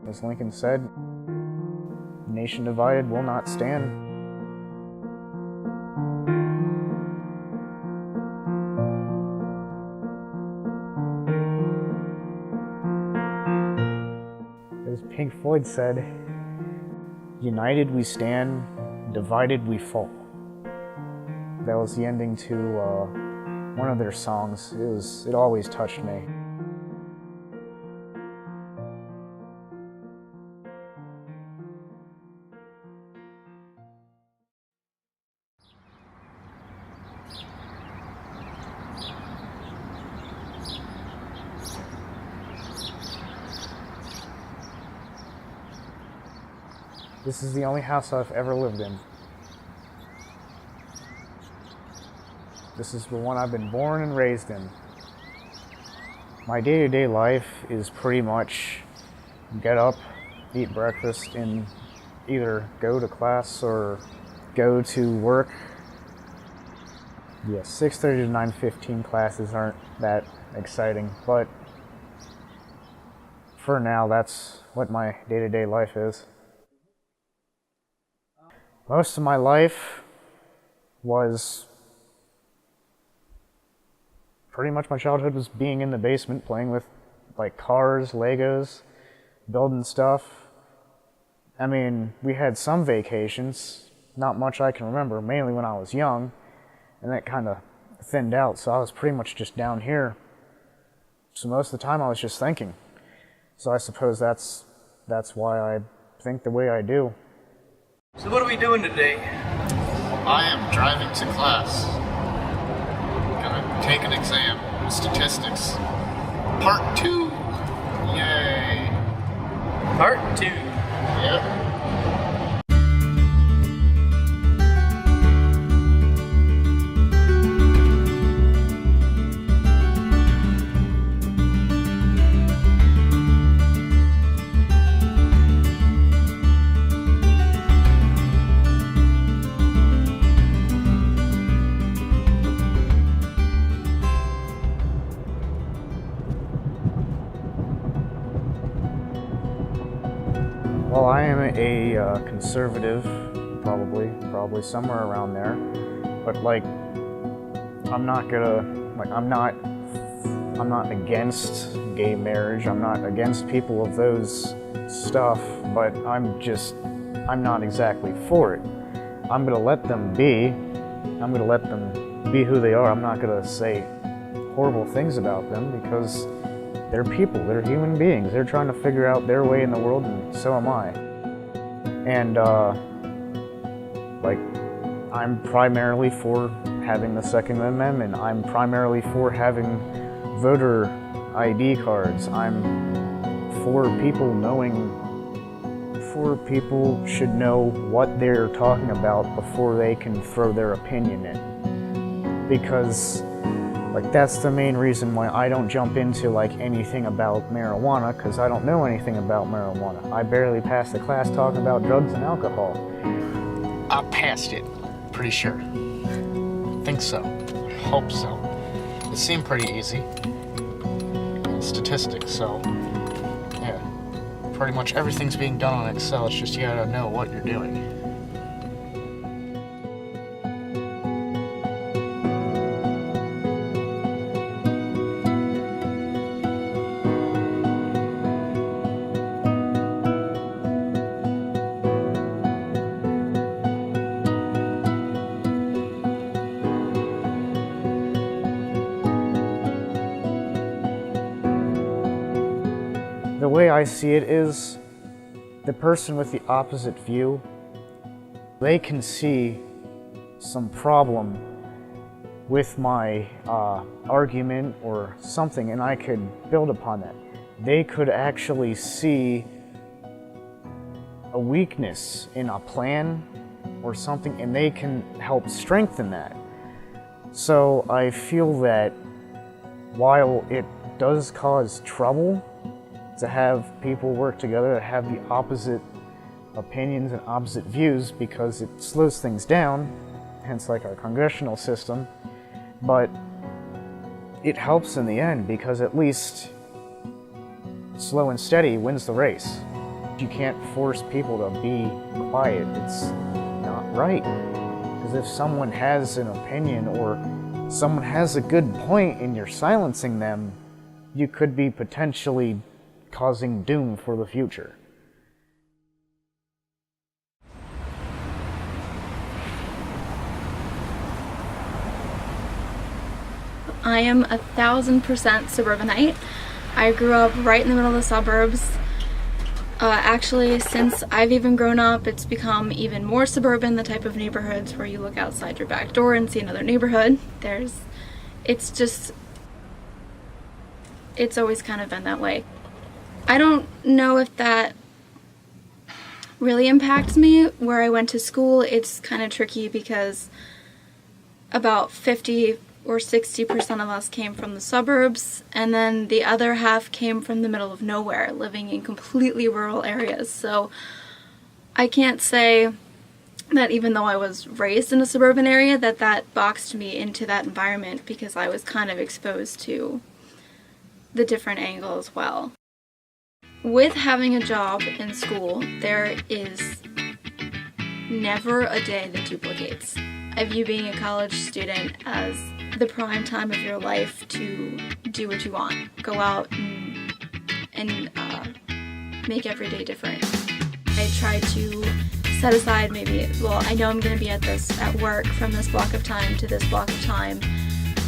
As Lincoln said, nation divided will not stand. As Pink Floyd said, united we stand, divided we fall. That was the ending to one of their songs. It always touched me. This is the only house I've ever lived in. This is the one I've been born and raised in. My day-to-day life is pretty much get up, eat breakfast, and either go to class or go to work. Yeah, 6:30 to 9:15 classes aren't that exciting, but for now, that's what my day-to-day life is. Most of my life was pretty much my childhood was being in the basement playing with like cars, Legos, building stuff. I mean, we had some vacations, not much I can remember, mainly when I was young, and that kind of thinned out, so I was pretty much just down here. So most of the time I was just thinking. So I suppose that's why I think the way I do. So what are we doing today? I am driving to class. Gonna take an exam, statistics. Part 2. Yay. Part 2. Yep. Well, I am a conservative, probably somewhere around there. But like, I'm not against gay marriage. I'm not against people of those stuff. But I'm not exactly for it. I'm gonna let them be. I'm gonna let them be who they are. I'm not gonna say horrible things about them because they're people, they're human beings. They're trying to figure out their way in the world, and so am I. And, like, I'm primarily for having the Second Amendment. I'm primarily for having voter ID cards. I'm for people should know what they're talking about before they can throw their opinion in. Because like, that's the main reason why I don't jump into like anything about marijuana, because I don't know anything about marijuana. I barely passed the class talking about drugs and alcohol. I passed it, pretty sure. Think so. Hope so. It seemed pretty easy. Statistics, so yeah. Pretty much everything's being done on Excel, it's just you gotta know what you're doing. The way I see it is, the person with the opposite view, they can see some problem with my argument or something, and I could build upon that. They could actually see a weakness in a plan or something, and they can help strengthen that. So I feel that while it does cause trouble to have people work together that have the opposite opinions and opposite views, because it slows things down, hence like our congressional system, but it helps in the end because at least slow and steady wins the race. You can't force people to be quiet. It's not right. Because if someone has an opinion or someone has a good point and you're silencing them, you could be potentially causing doom for the future. I am 1,000% suburbanite. I grew up right in the middle of the suburbs. Actually, since I've even grown up, it's become even more suburban, the type of neighborhoods where you look outside your back door and see another neighborhood. It's always kind of been that way. I don't know if that really impacts me. Where I went to school, it's kind of tricky because about 50 or 60% of us came from the suburbs, and then the other half came from the middle of nowhere, living in completely rural areas. So I can't say that even though I was raised in a suburban area, that boxed me into that environment, because I was kind of exposed to the different angle as well. With having a job in school, there is never a day that duplicates. I view being a college student as the prime time of your life to do what you want. Go out and make every day different. I try to set aside I know I'm going to be at work from this block of time to this block of time.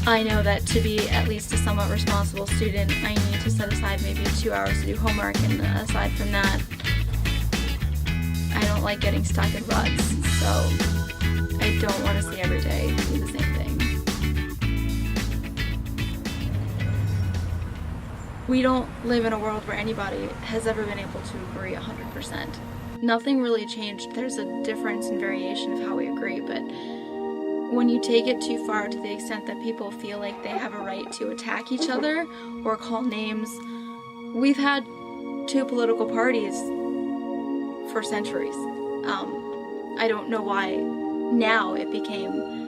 I know that to be at least a somewhat responsible student, I need to set aside maybe 2 hours to do homework, and aside from that, I don't like getting stuck in ruts, so I don't want to see every day do the same thing. We don't live in a world where anybody has ever been able to agree 100%. Nothing really changed. There's a difference in variation of how we agree, but when you take it too far to the extent that people feel like they have a right to attack each other or call names, we've had two political parties for centuries. I don't know why now it became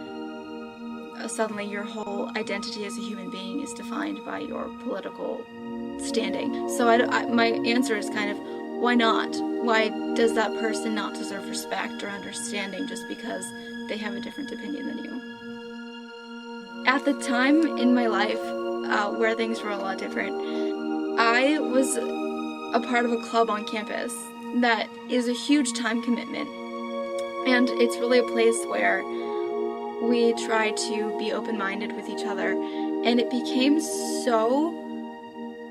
suddenly your whole identity as a human being is defined by your political standing. So my answer is kind of, why not? Why does that person not deserve respect or understanding just because they have a different opinion than you? At the time in my life where things were a lot different, I was a part of a club on campus that is a huge time commitment, and it's really a place where we try to be open-minded with each other, and it became so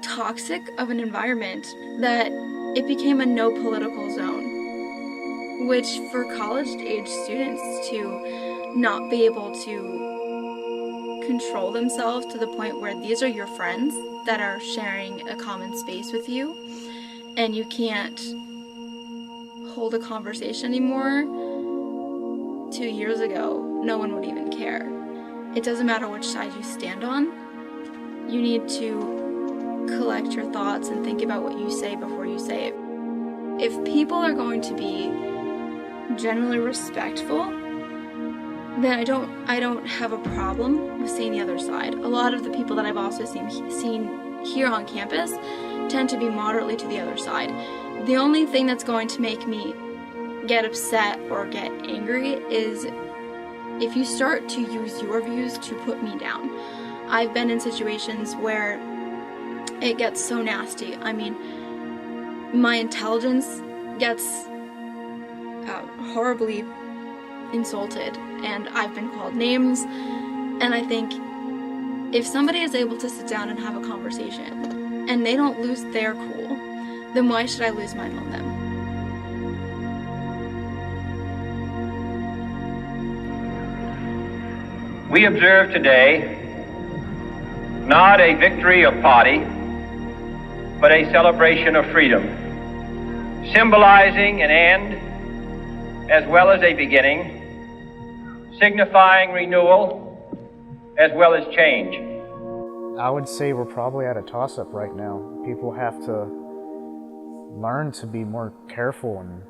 toxic of an environment that it became a no political zone, which for college-age students to not be able to control themselves to the point where these are your friends that are sharing a common space with you, and you can't hold a conversation anymore. 2 years ago, no one would even care. It doesn't matter which side you stand on. You need to collect your thoughts and think about what you say before you say it. If people are going to be generally respectful, then I don't have a problem with seeing the other side. A lot of the people that I've also seen here on campus tend to be moderately to the other side. The only thing that's going to make me get upset or get angry is if you start to use your views to put me down. I've been in situations where it gets so nasty. I mean, my intelligence gets horribly insulted, and I've been called names, and I think if somebody is able to sit down and have a conversation and they don't lose their cool, then why should I lose mine on them? We observe today not a victory of party, but a celebration of freedom, symbolizing an end as well as a beginning, signifying renewal as well as change. I would say we're probably at a toss-up right now. People have to learn to be more careful and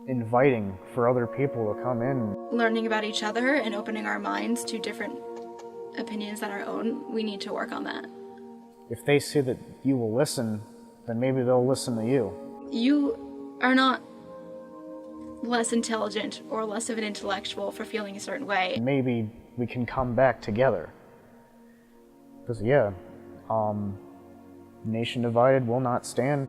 inviting for other people to come in. Learning about each other and opening our minds to different opinions than our own, we need to work on that. If they see that you will listen, then maybe they'll listen to you. You are not less intelligent or less of an intellectual for feeling a certain way. Maybe we can come back together. Because, yeah, nation divided will not stand.